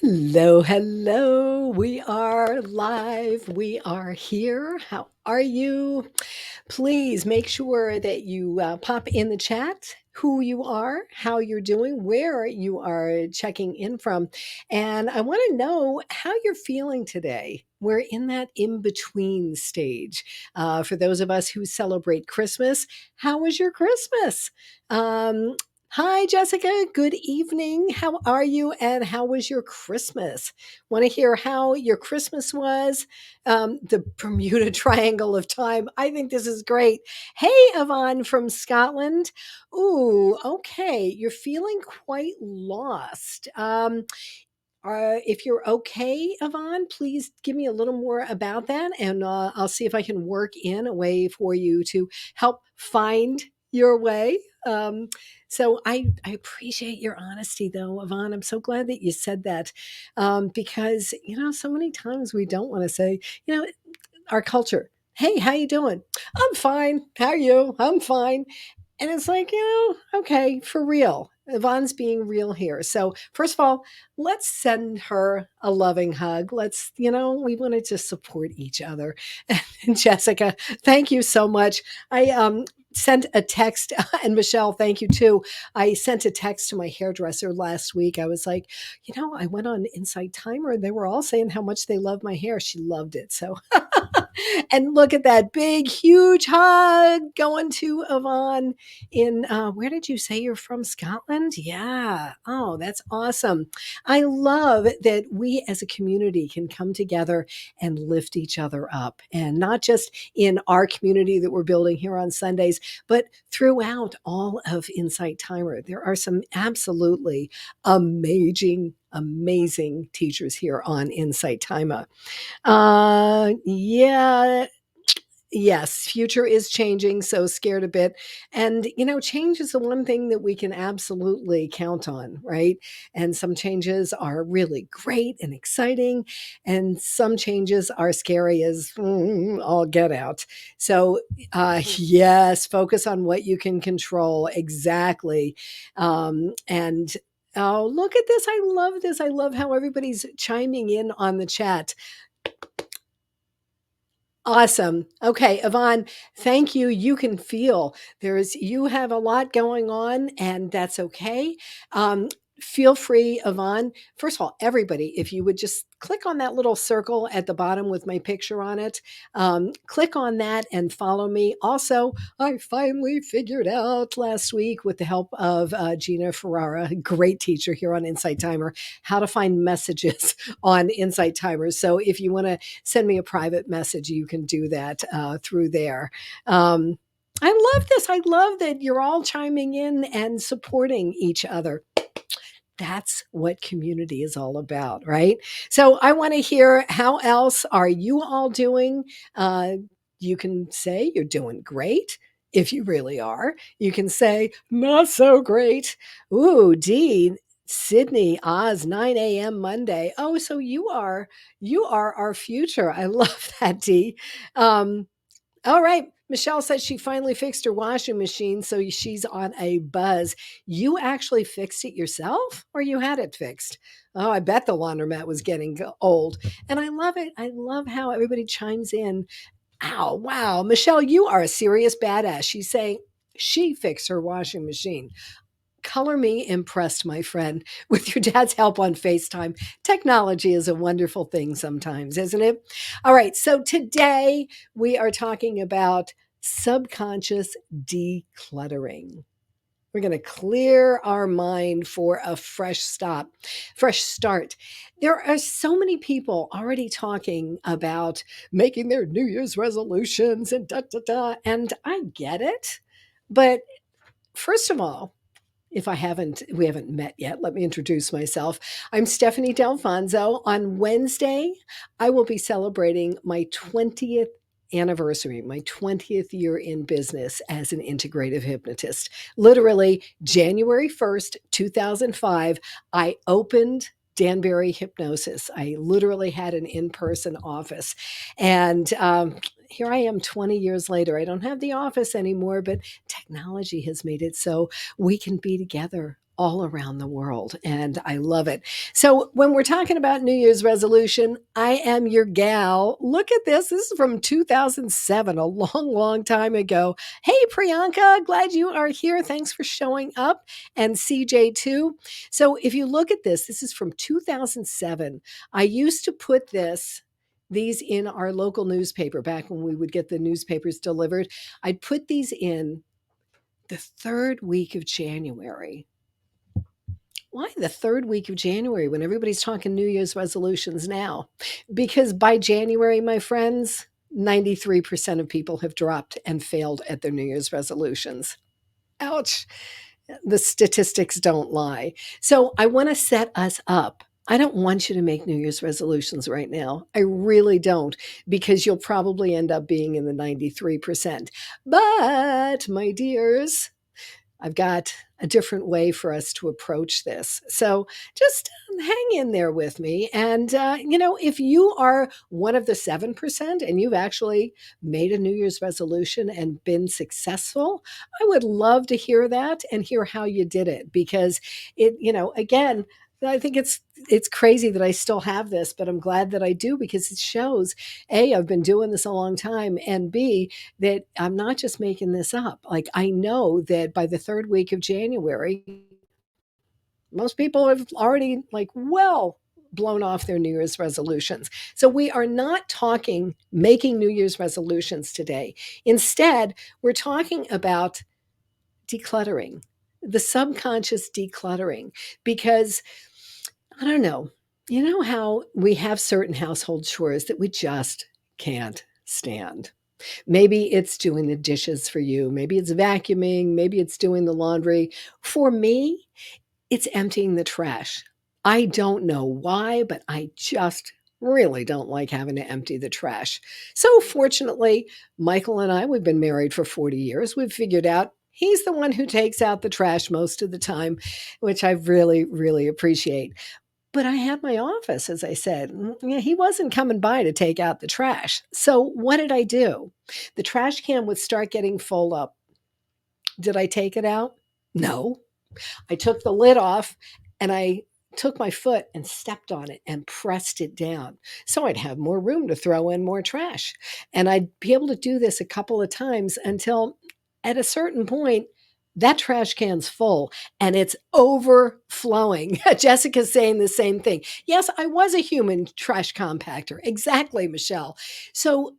Hello, hello. We are live. We are here. How are you? Please make sure that you pop in the chat who you are, how you're doing, where you are checking in from. And I want to know how you're feeling today. We're in that in between stage. For those of us who celebrate Christmas, how was your Christmas? Um, Hi, Jessica. Good evening. How are you? And how was your Christmas? Want to hear how your Christmas was? The Bermuda Triangle of Time. I think this is great. Hey, Yvonne from Scotland. Ooh, okay. You're feeling quite lost. If you're okay, Yvonne, please give me a little more about that, and I'll see if I can work in a way for you to help find your way. So I appreciate your honesty, though, Yvonne. I'm so glad that you said that because so many times we don't want to say, you know, our culture. Hey, how you doing? I'm fine. How are you? I'm fine. And it's like, okay, for real. Yvonne's being real here. So, first of all, let's send her a loving hug. We wanted to support each other. And Jessica, thank you so much. I sent a text, and Michelle, thank you too. I sent a text to my hairdresser last week. I was like, I went on Insight Timer and they were all saying how much they love my hair. She loved it. So, and look at that big, huge hug going to Yvonne in, where did you say you're from? Scotland? Yeah. Oh, that's awesome. I love that we as a community can come together and lift each other up. And not just in our community that we're building here on Sundays, but throughout all of Insight Timer. There are some absolutely amazing teachers here on Insight Timer. Yeah, yes, future is changing, so scared a bit. And, change is the one thing that we can absolutely count on, right? And some changes are really great and exciting, and some changes are scary as all get out. So, yes, focus on what you can control. Exactly. And oh, look at this. I love this. I love how everybody's chiming in on the chat. Awesome. Okay, Yvonne, thank you. You can feel you have a lot going on, and that's okay. Um, Feel free, Yvonne. First of all, everybody, if you would just click on that little circle at the bottom with my picture on it, click on that and follow me. Also, I finally figured out last week with the help of Gina Ferrara, a great teacher here on Insight Timer, how to find messages on Insight Timer. So if you want to send me a private message, you can do that through there. I love this. I love that you're all chiming in and supporting each other. That's what community is all about, right? So I want to hear, how else are you all doing? You can say you're doing great if you really are. You can say not so great. Ooh, Dee, Sydney, Oz, 9 a.m. Monday. Oh, so you are our future. I love that, Dee. Um, all right. Michelle said she finally fixed her washing machine, so she's on a buzz. You actually fixed it yourself, or you had it fixed? Oh, I bet the laundromat was getting old. And I love it. I love how everybody chimes in. Ow, wow. Michelle, you are a serious badass. She's saying she fixed her washing machine. Color me impressed, my friend, with your dad's help on FaceTime. Technology is a wonderful thing sometimes, isn't it? All right, so today we are talking about subconscious decluttering. We're going to clear our mind for a fresh start. There are so many people already talking about making their New Year's resolutions and da da da, and I get it. But first of all, if we haven't met yet, let me introduce myself. I'm Stephanie Dalfonzo. On Wednesday, I will be celebrating my 20th anniversary, my 20th year in business as an integrative hypnotist. Literally, January 1st, 2005, I opened Danbury Hypnosis. I literally had an in person office. And here I am 20 years later. I don't have the office anymore, but technology has made it so we can be together all around the world, and I love it. So, when we're talking about New Year's resolution, I am your gal. Look at this. This is from 2007, a long, long time ago. Hey, Priyanka, glad you are here. Thanks for showing up. And CJ, too. So, if you look at this, this is from 2007. I used to put these in our local newspaper back when we would get the newspapers delivered. I'd put these in the third week of January. Why the third week of January when everybody's talking New Year's resolutions now? Because by January, my friends, 93% of people have dropped and failed at their New Year's resolutions. Ouch. The statistics don't lie. So I want to set us up. I don't want you to make New Year's resolutions right now. I really don't, because you'll probably end up being in the 93%. But, my dears, I've got a different way for us to approach this. So just hang in there with me. And, if you are one of the 7% and you've actually made a New Year's resolution and been successful, I would love to hear that and hear how you did it, because again, I think it's crazy that I still have this, but I'm glad that I do, because it shows A, I've been doing this a long time, and B, that I'm not just making this up. Like, I know that by the third week of January, most people have already, blown off their New Year's resolutions. So we are not talking making New Year's resolutions today. Instead, we're talking about decluttering, the subconscious decluttering, because I don't know, you know how we have certain household chores that we just can't stand. Maybe it's doing the dishes for you. Maybe it's vacuuming. Maybe it's doing the laundry. For me, it's emptying the trash. I don't know why, but I just really don't like having to empty the trash. So, fortunately, Michael and I, we've been married for 40 years. We've figured out he's the one who takes out the trash most of the time, which I really, really appreciate. But I had my office, as I said. He wasn't coming by to take out the trash. So what did I do? The trash can would start getting full up. Did I take it out? No. I took the lid off and I took my foot and stepped on it and pressed it down. So I'd have more room to throw in more trash. And I'd be able to do this a couple of times until at a certain point, that trash can's full and it's overflowing. Jessica's saying the same thing. Yes, I was a human trash compactor. Exactly, Michelle. So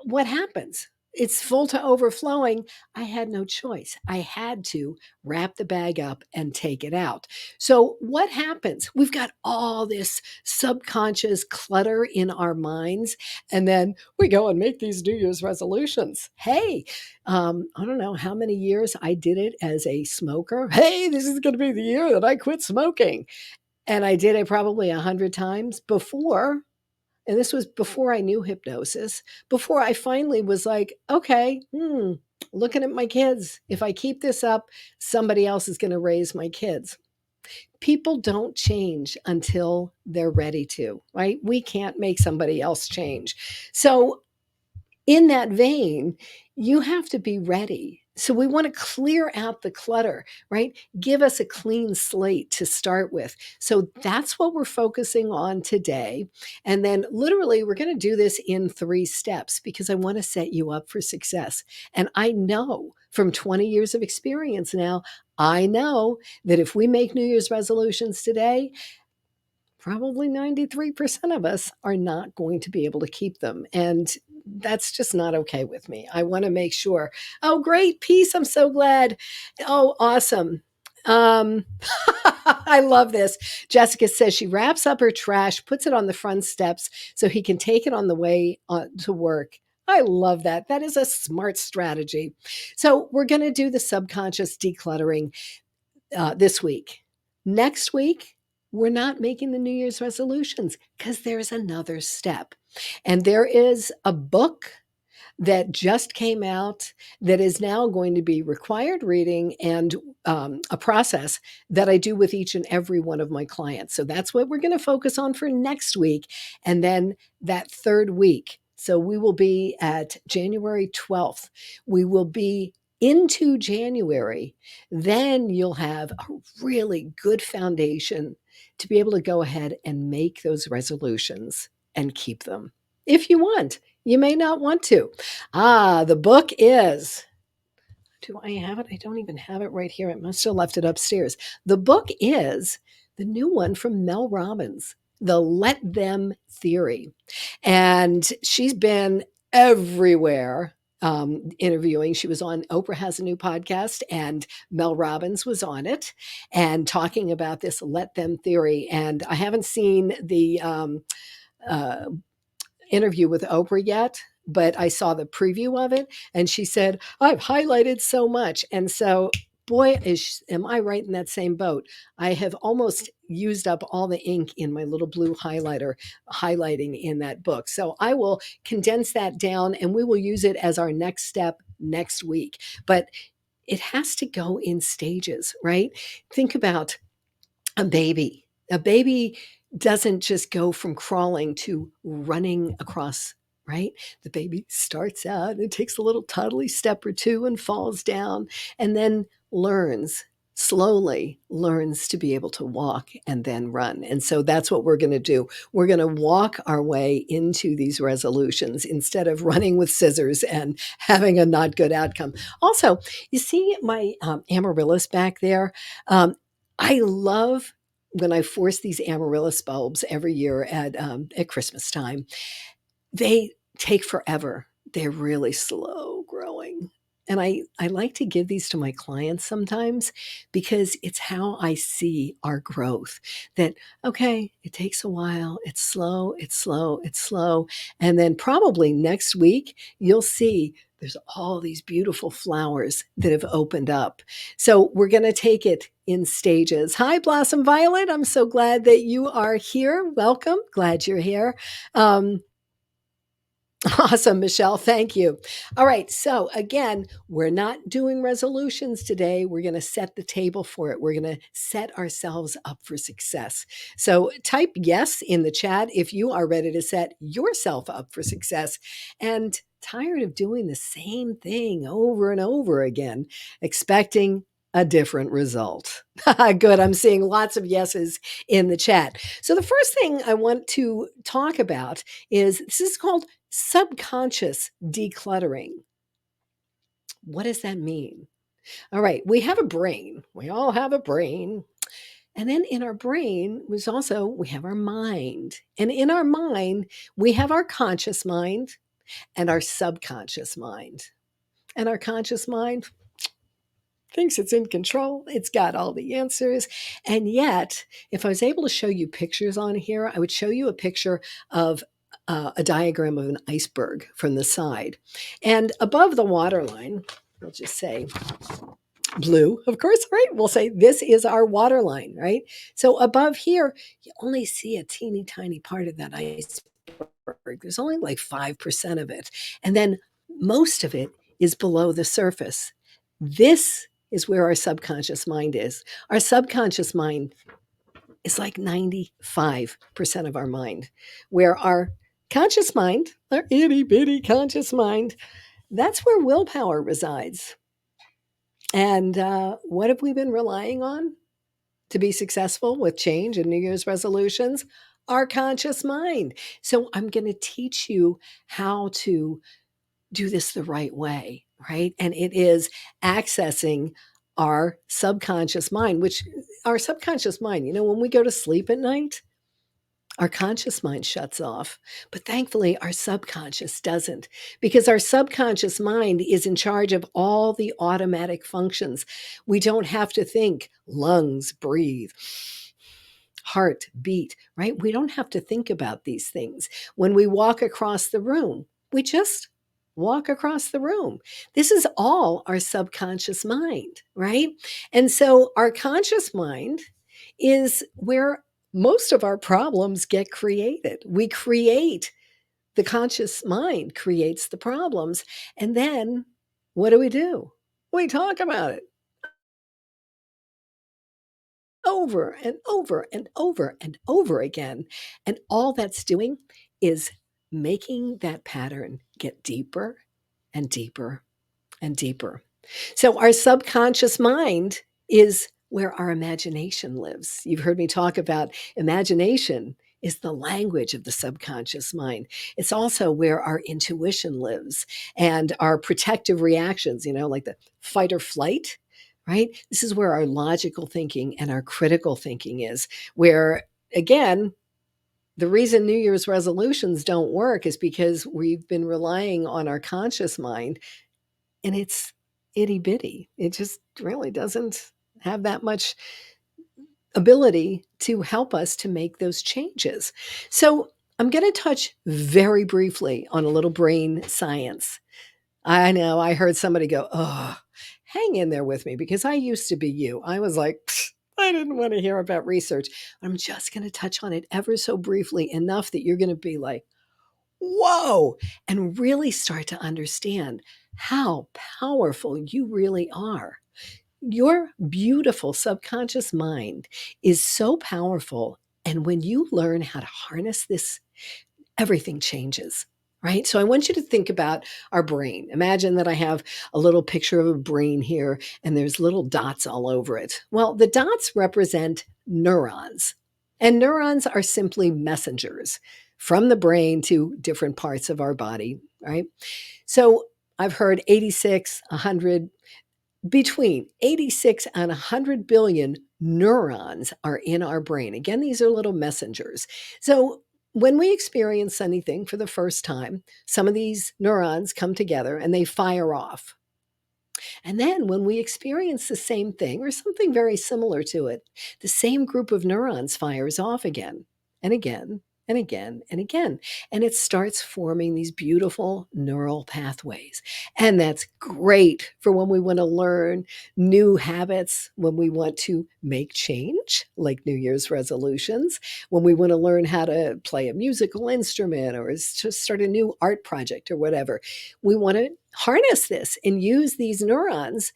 what happens? It's full to overflowing. I had no choice. I had to wrap the bag up and take it out. So, what happens? We've got all this subconscious clutter in our minds, and then we go and make these New Year's resolutions. Hey, I don't know how many years I did it as a smoker. Hey, this is going to be the year that I quit smoking. And I did it probably 100 times before, and this was before I knew hypnosis, before I finally was like, okay, looking at my kids, if I keep this up, somebody else is going to raise my kids. People don't change until they're ready to, right? We can't make somebody else change. So in that vein, you have to be ready. So we want to clear out the clutter, right? Give us a clean slate to start with. So that's what we're focusing on today. And then literally, we're going to do this in 3 steps because I want to set you up for success. And I know from 20 years of experience now, I know that if we make New Year's resolutions today, probably 93% of us are not going to be able to keep them. And that's just not okay with me. I want to make sure. Oh, great. Peace. I'm so glad. Oh, awesome. Um, I love this. Jessica says she wraps up her trash, puts it on the front steps so he can take it on the way to work. I love that. That is a smart strategy. So, we're going to do the subconscious decluttering this week. Next week, we're not making the New Year's resolutions because there's another step. And there is a book that just came out that is now going to be required reading and a process that I do with each and every one of my clients. So that's what we're going to focus on for next week. And then that third week. So we will be at January 12th. We will be into January, then you'll have a really good foundation to be able to go ahead and make those resolutions and keep them if you want. You may not want to. The book is, do I have it? I don't even have it right here. I must have left it upstairs. The book is the new one from Mel Robbins, The Let Them Theory. And she's been everywhere interviewing. She was on Oprah Has a New Podcast, and Mel Robbins was on it and talking about this let them theory. And I haven't seen the uh, interview with Oprah yet, but I saw the preview of it, and she said, I've highlighted so much. And so, boy, am I right in that same boat. I have almost used up all the ink in my little blue highlighter highlighting in that book. So I will condense that down and we will use it as our next step next week. But it has to go in stages, right? Think about a baby. A baby doesn't just go from crawling to running across, right? The baby starts out, it takes a little toddly step or two and falls down, and then learns, slowly learns to be able to walk and then run. And so that's what we're going to do. We're going to walk our way into these resolutions instead of running with scissors and having a not good outcome. Also, you see my amaryllis back there? Um, I love when I force these amaryllis bulbs every year at Christmas time. They take forever. They're really slow growing. And I like to give these to my clients sometimes because it's how I see our growth. That, okay, it takes a while, it's slow, it's slow, it's slow. And then probably next week, you'll see there's all these beautiful flowers that have opened up. So we're going to take it in stages. Hi, Blossom Violet. I'm so glad that you are here. Welcome. Glad you're here. Um, Awesome, Michelle. Thank you. All right. So, again, we're not doing resolutions today. We're going to set the table for it. We're going to set ourselves up for success. So, type yes in the chat if you are ready to set yourself up for success and tired of doing the same thing over and over again, expecting a different result. Good. I'm seeing lots of yeses in the chat. So, the first thing I want to talk about is this is called subconscious decluttering. What does that mean? All right, we have a brain. We all have a brain. And then in our brain was also we have our mind. And in our mind, we have our conscious mind and our subconscious mind. And our conscious mind thinks it's in control. It's got all the answers. And yet, if I was able to show you pictures on here, I would show you a picture of a diagram of an iceberg from the side. And above the waterline, we'll just say blue, of course, right? We'll say this is our waterline, right? So above here, you only see a teeny tiny part of that iceberg. There's only like 5% of it. And then most of it is below the surface. This is where our subconscious mind is. Our subconscious mind is like 95% of our mind, where our conscious mind, our itty bitty conscious mind, that's where willpower resides. And what have we been relying on to be successful with change and New Year's resolutions? Our conscious mind. So I'm going to teach you how to do this the right way, right? And it is accessing our subconscious mind, which our subconscious mind, when we go to sleep at night, our conscious mind shuts off. But thankfully, our subconscious doesn't, because our subconscious mind is in charge of all the automatic functions. We don't have to think lungs, breathe, heart, beat, right? We don't have to think about these things. When we walk across the room, we just walk across the room. This is all our subconscious mind, right? And so our conscious mind is where most of our problems get created. We create, the conscious mind creates the problems. And then what do? We talk about it over and over and over and over again. And all that's doing is making that pattern get deeper and deeper and deeper. So our subconscious mind is where our imagination lives. You've heard me talk about imagination is the language of the subconscious mind. It's also where our intuition lives and our protective reactions, like the fight or flight, right? This is where our logical thinking and our critical thinking is, where again, the reason New Year's resolutions don't work is because we've been relying on our conscious mind and it's itty bitty. It just really doesn't have that much ability to help us to make those changes. So, I'm going to touch very briefly on a little brain science. I know I heard somebody go, "Oh, hang in there with me," because I used to be you. I was like, I didn't want to hear about research. I'm just going to touch on it ever so briefly enough that you're going to be like, whoa, and really start to understand how powerful you really are. Your beautiful subconscious mind is so powerful. And when you learn how to harness this, everything changes. Right. So I want you to think about our brain. Imagine that I have a little picture of a brain here and there's little dots all over it. Well, the dots represent neurons, and neurons are simply messengers from the brain to different parts of our body. Right. So I've heard 86, 100, between 86 and 100 billion neurons are in our brain. Again, these are little messengers. So when we experience anything for the first time, some of these neurons come together and they fire off. And then when we experience the same thing or something very similar to it, the same group of neurons fires off again and again and again and again. And it starts forming these beautiful neural pathways. And that's great for when we want to learn new habits, when we want to make change, like New Year's resolutions, when we want to learn how to play a musical instrument or to start a new art project or whatever. We want to harness this and use these neurons,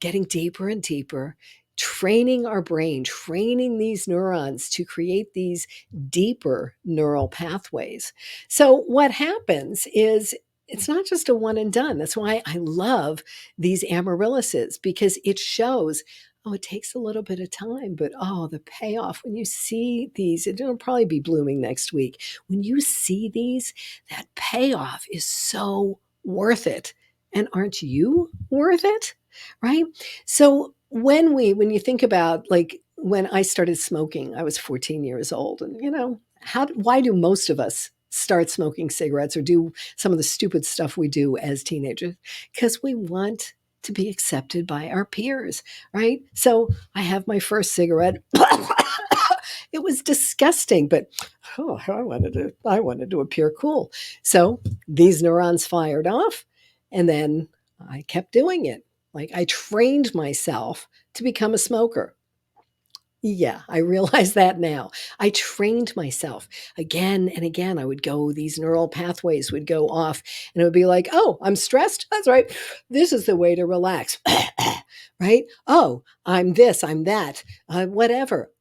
getting deeper and deeper, training our brain, training these neurons to create these deeper neural pathways. So, what happens is it's not just a one and done. That's why I love these amaryllises, because it shows. Oh, it takes a little bit of time, but oh, the payoff when you see these, it'll probably be blooming next week. When you see these, that payoff is so worth it. And aren't you worth it? Right? So when you think about, like, when I started smoking, I was 14 years old, and why do most of us start smoking cigarettes or do some of the stupid stuff we do as teenagers? Because we want to be accepted by our peers, right? So I have my first cigarette. It was disgusting, but I wanted to appear cool. So these neurons fired off, and then I kept doing it. Like, I trained myself to become a smoker. Yeah, I realize that now. I trained myself again and again. I would go, these neural pathways would go off, and it would be like, oh, I'm stressed. That's right. This is the way to relax. Right? Oh, I'm this, I'm that, whatever.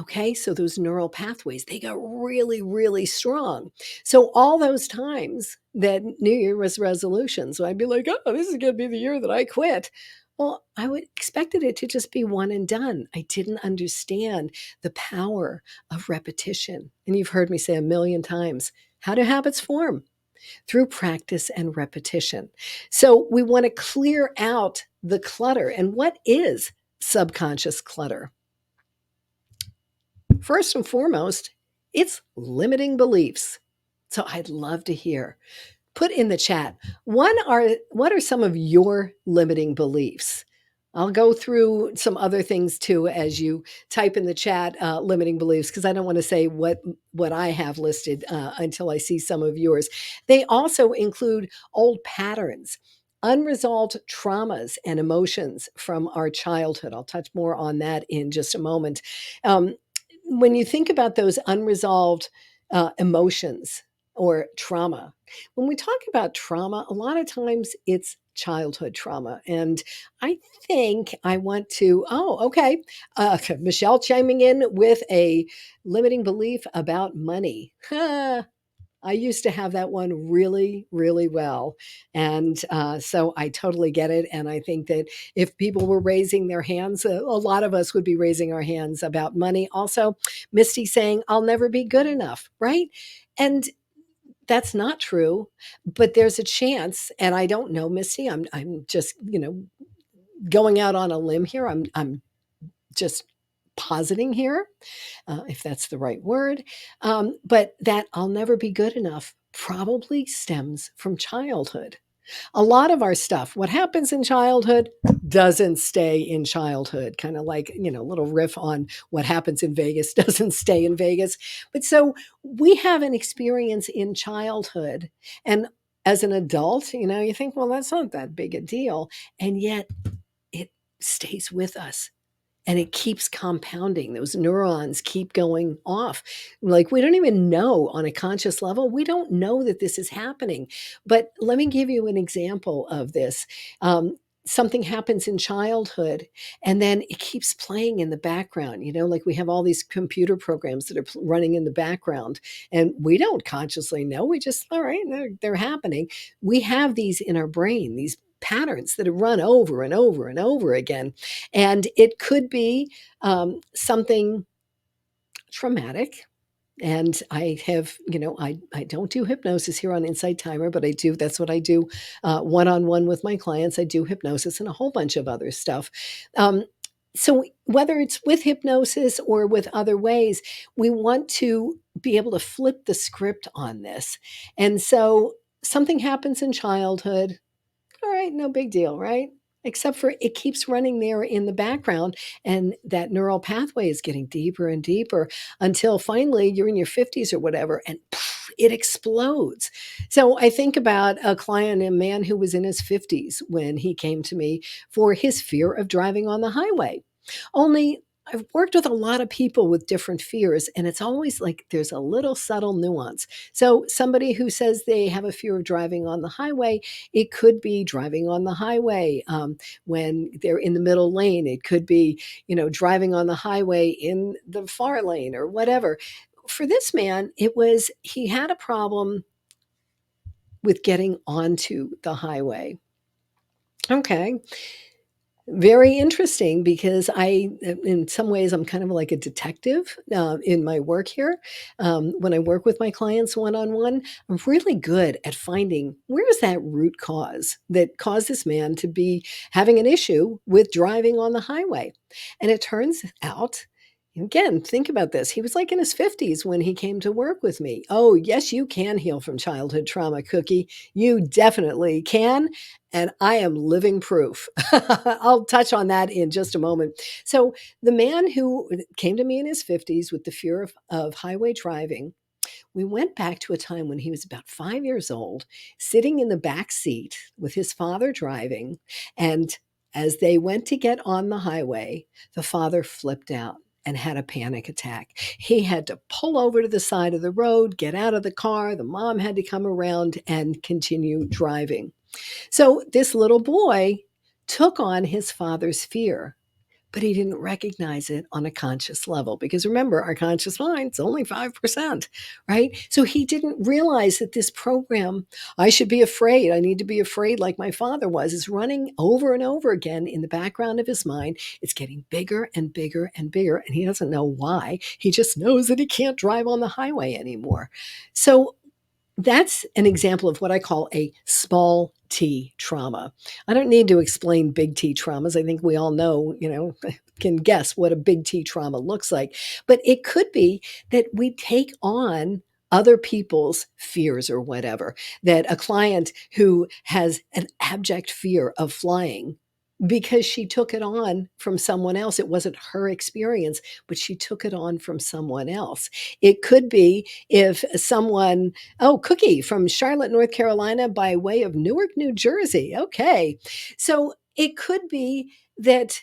Okay, so those neural pathways, they got really, really strong. So all those times that New Year's resolutions, I'd be like, oh, this is going to be the year that I quit. Well, I would expected it to just be one and done. I didn't understand the power of repetition. And you've heard me say a million times, how do habits form? Through practice and repetition. So we want to clear out the clutter. And what is subconscious clutter? First and foremost, it's limiting beliefs. So I'd love to hear. Put in the chat, what are some of your limiting beliefs? I'll go through some other things too as you type in the chat, limiting beliefs, because I don't want to say what I have listed until I see some of yours. They also include old patterns, unresolved traumas and emotions from our childhood. I'll touch more on that in just a moment. Um, when you think about those unresolved emotions or trauma, when we talk about trauma, a lot of times it's childhood trauma. And I think I want to, okay. Michelle chiming in with a limiting belief about money. I used to have that one really, really well. And so I totally get it. And I think that if people were raising their hands, a lot of us would be raising our hands about money. Also, Misty saying, I'll never be good enough, right? And that's not true, but there's a chance. And I don't know, Misty. I'm just, going out on a limb here. I'm just positing here, if that's the right word. But that I'll never be good enough probably stems from childhood. A lot of our stuff, what happens in childhood doesn't stay in childhood, kind of like, little riff on what happens in Vegas doesn't stay in Vegas. But so we have an experience in childhood. And as an adult, you think, well, that's not that big a deal. And yet it stays with us and it keeps compounding. Those neurons keep going off. Like we don't even know on a conscious level, we don't know that this is happening. But let me give you an example of this. Something happens in childhood and then it keeps playing in the background. Like we have all these computer programs that are running in the background and we don't consciously know. We just, all right, they're happening. We have these in our brain, these patterns that run over and over and over again. And it could be something traumatic. And I have, I don't do hypnosis here on Insight Timer, but I do, that's what I do one-on-one with my clients. I do hypnosis and a whole bunch of other stuff. So whether it's with hypnosis or with other ways, we want to be able to flip the script on this. And so something happens in childhood, all right, no big deal, right? Except for it keeps running there in the background, and that neural pathway is getting deeper and deeper until finally you're in your 50s or whatever, and poof, it explodes. So I think about a client, a man who was in his 50s when he came to me for his fear of driving on the highway. Only I've worked with a lot of people with different fears, and it's always like there's a little subtle nuance. So, somebody who says they have a fear of driving on the highway, it could be driving on the highway when they're in the middle lane. It could be, driving on the highway in the far lane or whatever. For this man, he had a problem with getting onto the highway. Okay. Very interesting because in some ways, I'm kind of like a detective in my work here. When I work with my clients one on one, I'm really good at finding where is that root cause that caused this man to be having an issue with driving on the highway. And it turns out, again, think about this. He was like in his 50s when he came to work with me. Oh, yes, you can heal from childhood trauma, Cookie. You definitely can. And I am living proof. I'll touch on that in just a moment. So, the man who came to me in his 50s with the fear of highway driving, we went back to a time when he was about 5 years old, sitting in the back seat with his father driving. And as they went to get on the highway, the father flipped out and had a panic attack. He had to pull over to the side of the road, get out of the car. The mom had to come around and continue driving. So this little boy took on his father's fear, but he didn't recognize it on a conscious level because remember, our conscious mind's only 5%, right? So he didn't realize that this program, I should be afraid, I need to be afraid like my father was, is running over and over again in the background of his mind. It's getting bigger and bigger and bigger, and he doesn't know why. He just knows that he can't drive on the highway anymore. So that's an example of what I call a small T trauma. I don't need to explain big T traumas. I think we all know, can guess what a big T trauma looks like. But it could be that we take on other people's fears or whatever, that a client who has an abject fear of flying because she took it on from someone else. It wasn't her experience, but she took it on from someone else. It could be if someone, oh, Cookie from Charlotte, North Carolina, by way of Newark, New Jersey. Okay. So it could be that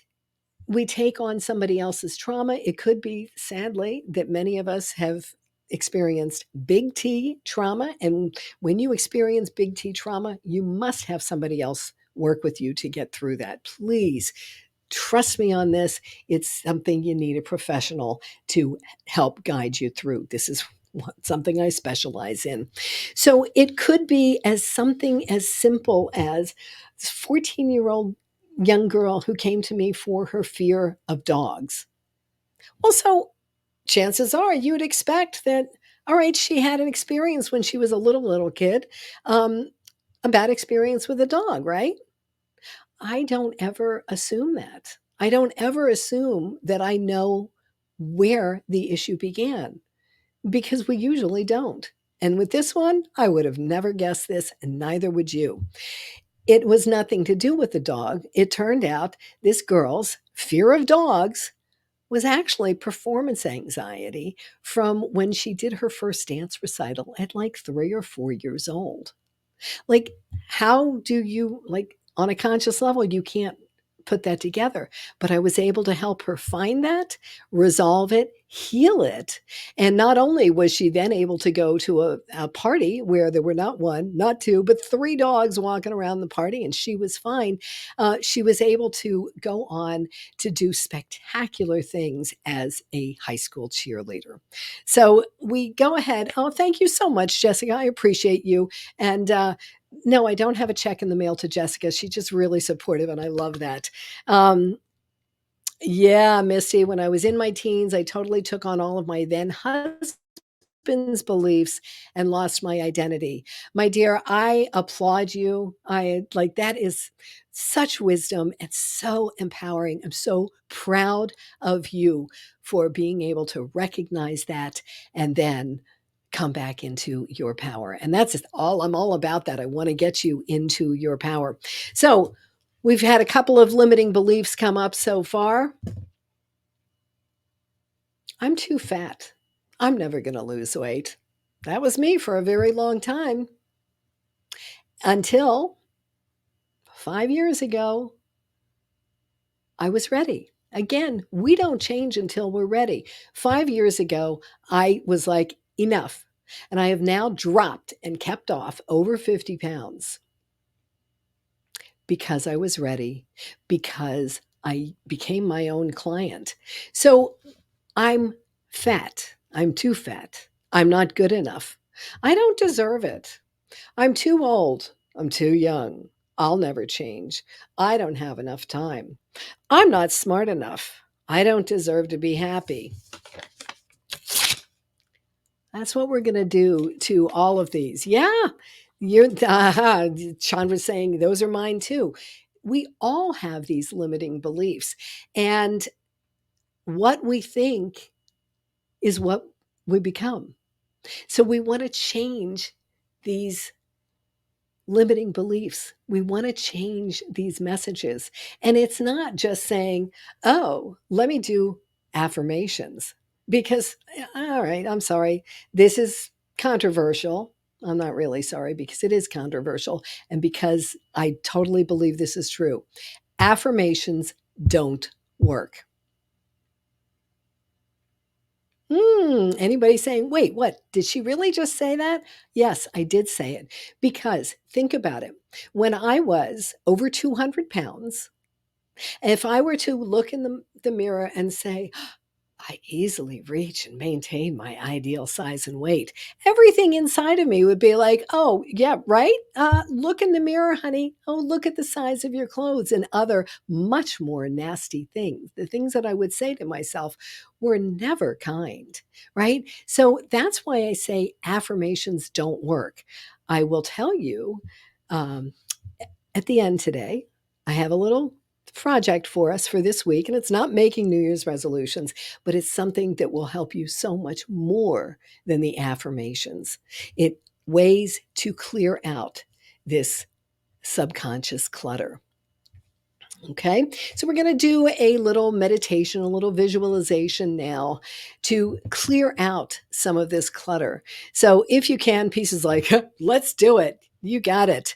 we take on somebody else's trauma. It could be, sadly, that many of us have experienced big T trauma. And when you experience big T trauma, you must have somebody else work with you to get through that. Please trust me on this. It's something you need a professional to help guide you through. This is something I specialize in. So it could be as something as simple as this 14-year-old young girl who came to me for her fear of dogs. Well, so chances are you would expect that, all right, she had an experience when she was a little kid, um, a bad experience with a dog, right? I don't ever assume that. I don't ever assume that I know where the issue began because we usually don't. And with this one, I would have never guessed this, and neither would you. It was nothing to do with the dog. It turned out this girl's fear of dogs was actually performance anxiety from when she did her first dance recital at like 3 or 4 years old. Like, how do you, like, on a conscious level, you can't put that together. But I was able to help her find that, resolve it, heal it. And not only was she then able to go to a party where there were not one, not two, but three dogs walking around the party, and she was fine. She was able to go on to do spectacular things as a high school cheerleader. So we go ahead. Oh, thank you so much, Jessica. I appreciate you. And no, I don't have a check in the mail to Jessica. She's just really supportive, and I love that. Um, yeah, Misty, when I was in my teens, I totally took on all of my then husband's beliefs and lost my identity. My dear, I applaud you. I like that is such wisdom and so empowering. I'm so proud of you for being able to recognize that and then come back into your power. And that's just all I'm all about that. I want to get you into your power. So, we've had a couple of limiting beliefs come up so far. I'm too fat. I'm never going to lose weight. That was me for a very long time until 5 years ago, I was ready. Again, we don't change until we're ready. 5 years ago, I was like, enough. And I have now dropped and kept off over 50 pounds because I was ready, because I became my own client. So I'm fat. I'm too fat. I'm not good enough. I don't deserve it. I'm too old. I'm too young. I'll never change. I don't have enough time. I'm not smart enough. I don't deserve to be happy. That's what we're going to do to all of these. Yeah. You're, Chandra's saying those are mine too. We all have these limiting beliefs. And what we think is what we become. So we want to change these limiting beliefs. We want to change these messages. And it's not just saying, oh, let me do affirmations. Because, all right, I'm sorry, this is controversial. I'm not really sorry because it is controversial and because I totally believe this is true. Affirmations don't work. Anybody saying, wait, what? Did she really just say that? Yes, I did say it. Because think about it. When I was over 200 pounds, if I were to look in the mirror and say, I easily reach and maintain my ideal size and weight. Everything inside of me would be like, oh, yeah, right? Look in the mirror, honey. Oh, look at the size of your clothes and other much more nasty things. The things that I would say to myself were never kind, right? So that's why I say affirmations don't work. I will tell you um, at the end today, I have a little project for us for this week, and it's not making New Year's resolutions, but it's something that will help you so much more than the affirmations. It ways to clear out this subconscious clutter. Okay, so we're going to do a little meditation, a little visualization now to clear out some of this clutter. So, if you can, pieces like, let's do it. You got it.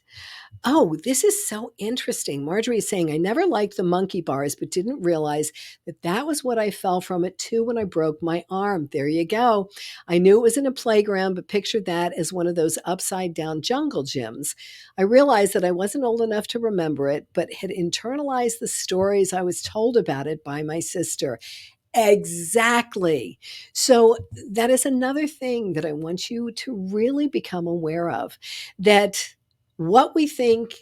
Oh, this is so interesting. Marjorie is saying, I never liked the monkey bars, but didn't realize that that was what I fell from it too when I broke my arm. There you go. I knew it was in a playground, but pictured that as one of those upside down jungle gyms. I realized that I wasn't old enough to remember it, but had internalized the stories I was told about it by my sister. Exactly. So that is another thing that I want you to really become aware of, that what we think,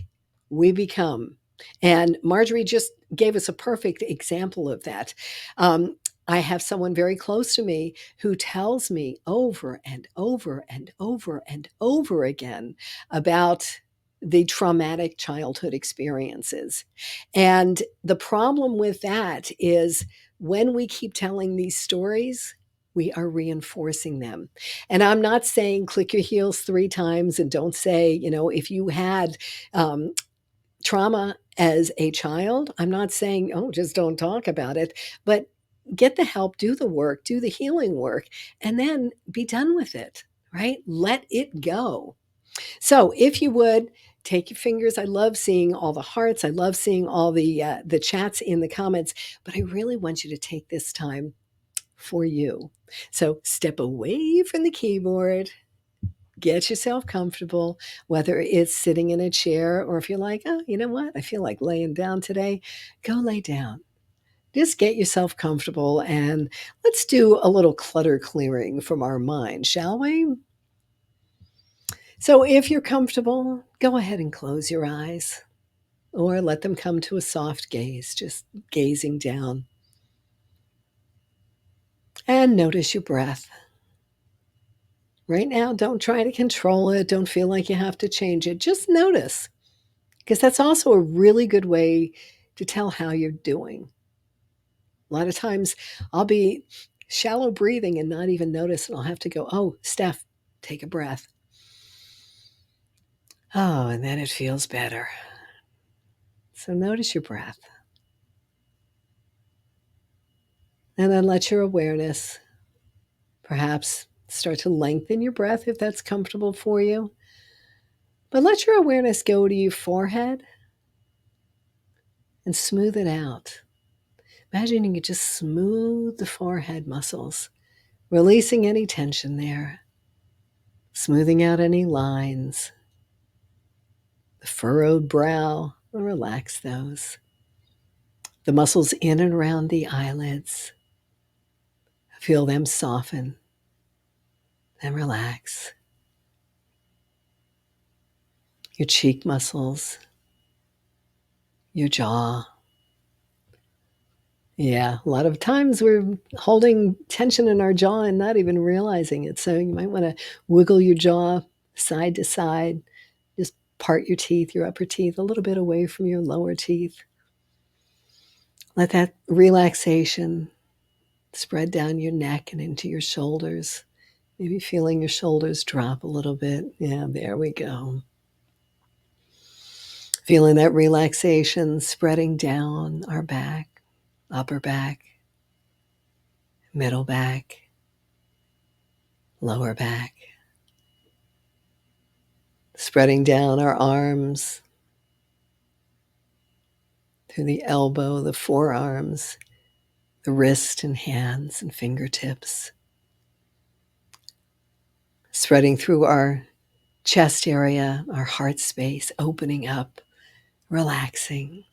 we become. And Marjorie just gave us a perfect example of that. Um, I have someone very close to me who tells me over and over and over and over again about the traumatic childhood experiences. And the problem with that is when we keep telling these stories, we are reinforcing them. And I'm not saying click your heels 3 times and don't say, if you had um, trauma as a child, I'm not saying, oh, just don't talk about it, but get the help, do the work, do the healing work, and then be done with it, right? Let it go. So if you would, take your fingers. I love seeing all the hearts. I love seeing all the chats in the comments, but I really want you to take this time for you. So step away from the keyboard, get yourself comfortable, whether it's sitting in a chair or if you're like, oh, you know what? I feel like laying down today. Go lay down. Just get yourself comfortable and let's do a little clutter clearing from our mind, shall we? So if you're comfortable, go ahead and close your eyes or let them come to a soft gaze, just gazing down. And notice your breath. Right now, don't try to control it. Don't feel like you have to change it. Just notice, because that's also a really good way to tell how you're doing. A lot of times I'll be shallow breathing and not even notice, and I'll have to go, oh, Steph, take a breath. Oh, and then it feels better. So notice your breath. And then let your awareness perhaps start to lengthen your breath if that's comfortable for you. But let your awareness go to your forehead and smooth it out. Imagine you could just smooth the forehead muscles, releasing any tension there, smoothing out any lines, the furrowed brow, relax those. The muscles in and around the eyelids, feel them soften and relax. Your cheek muscles, your jaw. Yeah, a lot of times we're holding tension in our jaw and not even realizing it. So you might want to wiggle your jaw side to side, just part your teeth, your upper teeth, a little bit away from your lower teeth. Let that relaxation spread down your neck and into your shoulders. Maybe feeling your shoulders drop a little bit. Yeah, there we go. Feeling that relaxation spreading down our back, upper back, middle back, lower back. Spreading down our arms, through the elbow, the forearms, the wrist and hands and fingertips. Spreading through our chest area, our heart space, opening up, relaxing.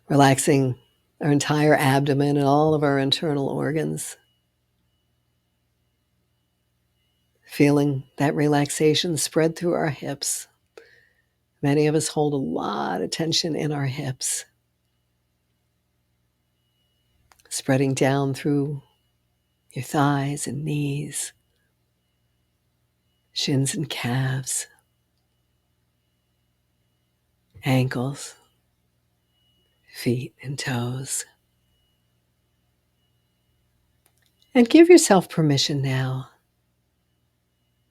Relaxing our entire abdomen and all of our internal organs. Feeling that relaxation spread through our hips. Many of us hold a lot of tension in our hips. Spreading down through your thighs and knees, shins and calves, ankles, feet and toes. And give yourself permission now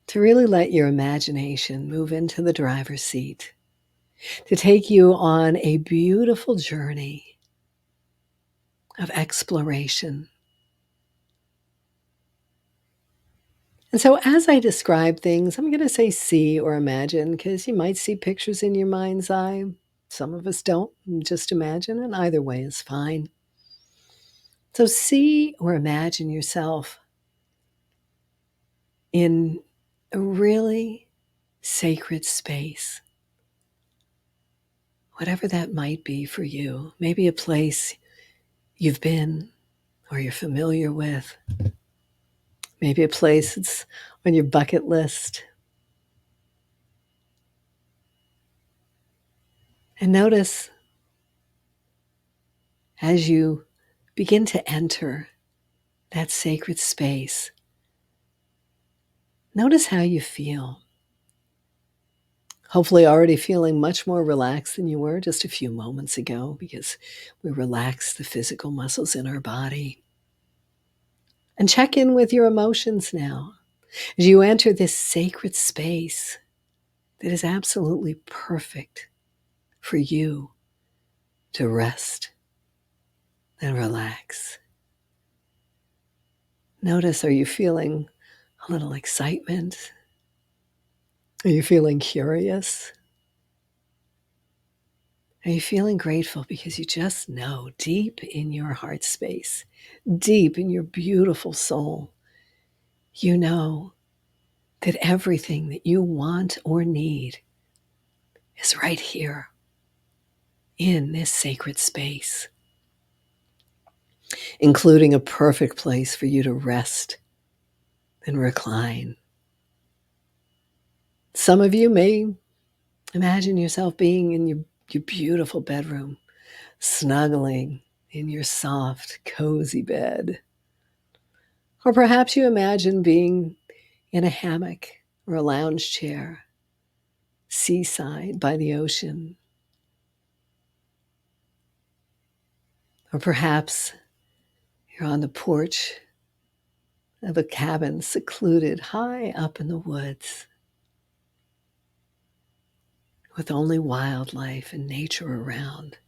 to really let your imagination move into the driver's seat, to take you on a beautiful journey of exploration. And so as I describe things, I'm going to say see or imagine because you might see pictures in your mind's eye. Some of us don't. Just imagine, and either way is fine. So see or imagine yourself in a really sacred space, whatever that might be for you. Maybe a place you've been or you're familiar with, maybe a place that's on your bucket list. And notice as you begin to enter that sacred space, notice how you feel. Hopefully, already feeling much more relaxed than you were just a few moments ago because we relaxed the physical muscles in our body. And check in with your emotions now as you enter this sacred space that is absolutely perfect for you to rest and relax. Notice, are you feeling a little excitement? Are you feeling curious? Are you feeling grateful because you just know deep in your heart space, deep in your beautiful soul, you know that everything that you want or need is right here in this sacred space, including a perfect place for you to rest and recline. Some of you may imagine yourself being in your beautiful bedroom, snuggling in your soft, cozy bed. Or perhaps you imagine being in a hammock or a lounge chair, seaside by the ocean. Or perhaps you're on the porch of a cabin secluded high up in the woods with only wildlife and nature around.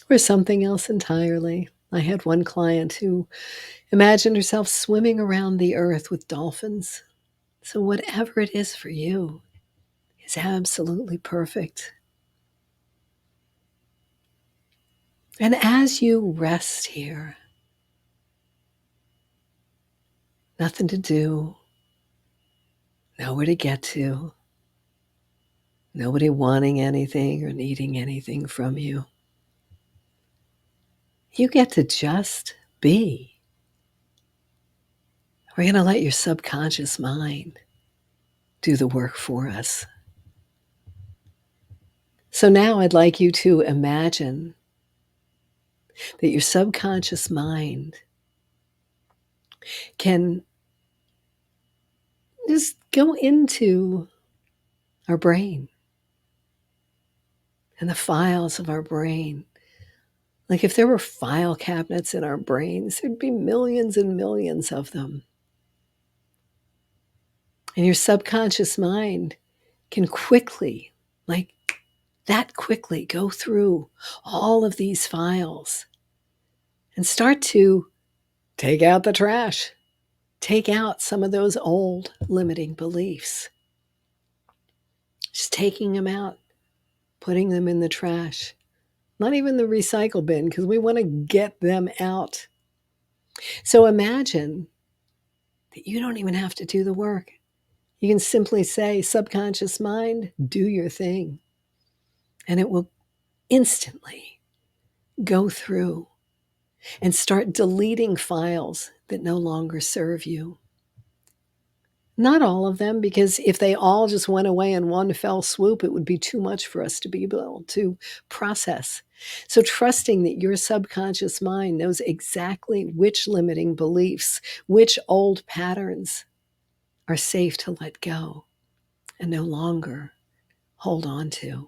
Or something else entirely. I had one client who imagined herself swimming around the earth with dolphins. So, whatever it is for you is absolutely perfect. And as you rest here, nothing to do, nowhere to get to, nobody wanting anything or needing anything from you, you get to just be. We're going to let your subconscious mind do the work for us. So now I'd like you to imagine that your subconscious mind can just go into our brain and the files of our brain. Like if there were file cabinets in our brains, there'd be millions and millions of them. And your subconscious mind can quickly, like that quickly, go through all of these files and start to take out the trash, take out some of those old limiting beliefs. Just taking them out, putting them in the trash. Not even the recycle bin, because we want to get them out. So imagine that you don't even have to do the work. You can simply say, subconscious mind, do your thing. And it will instantly go through and start deleting files that no longer serve you. Not all of them, because if they all just went away in one fell swoop, it would be too much for us to be able to process. So trusting that your subconscious mind knows exactly which limiting beliefs, which old patterns are safe to let go and no longer hold on to.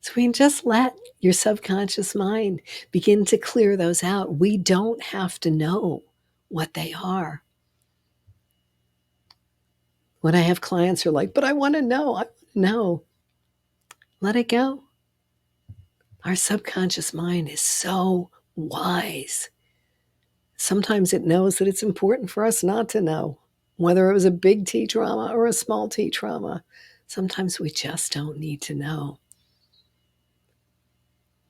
So we can just let your subconscious mind begin to clear those out. We don't have to know what they are. When I have clients who are like, but I want to know, let it go. Our subconscious mind is so wise. Sometimes it knows that it's important for us not to know, whether it was a big T trauma or a small T trauma. Sometimes we just don't need to know.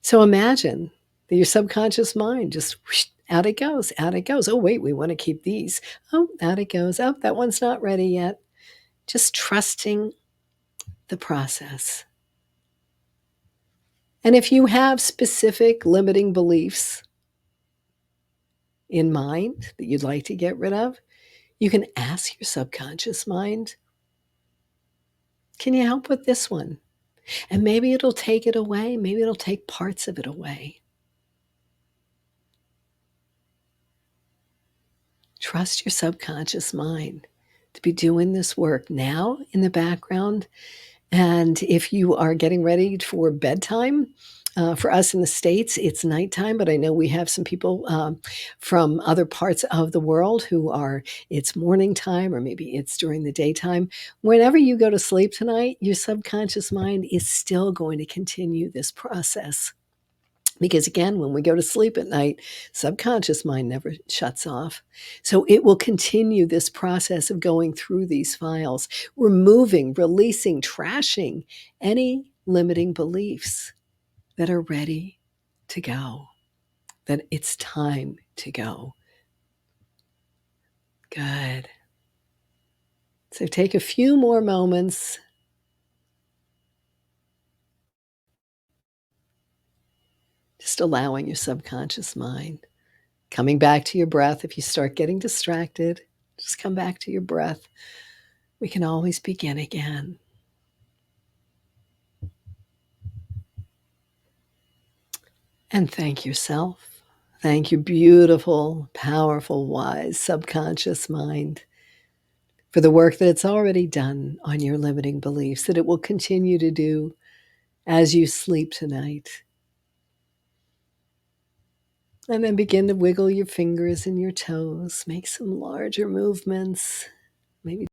So imagine that your subconscious mind just whoosh, out it goes, out it goes. Oh, wait, we want to keep these. Oh, out it goes. Oh, that one's not ready yet. Just trusting the process. And if you have specific limiting beliefs in mind that you'd like to get rid of, you can ask your subconscious mind, can you help with this one? And maybe it'll take it away. Maybe it'll take parts of it away. Trust your subconscious mind to be doing this work now in the background. And if you are getting ready for bedtime, for us in the States, it's nighttime, but I know we have some people from other parts of the world who are, it's morning time, or maybe it's during the daytime. Whenever you go to sleep tonight, your subconscious mind is still going to continue this process. Because again, when we go to sleep at night, subconscious mind never shuts off. So it will continue this process of going through these files, removing, releasing, trashing any limiting beliefs that are ready to go, that it's time to go. Good. So take a few more moments. Just allowing your subconscious mind, coming back to your breath. If you start getting distracted, just come back to your breath. We can always begin again. And thank yourself. Thank your beautiful, powerful, wise subconscious mind for the work that it's already done on your limiting beliefs, that it will continue to do as you sleep tonight. And then begin to wiggle your fingers and your toes. Make some larger movements. Maybe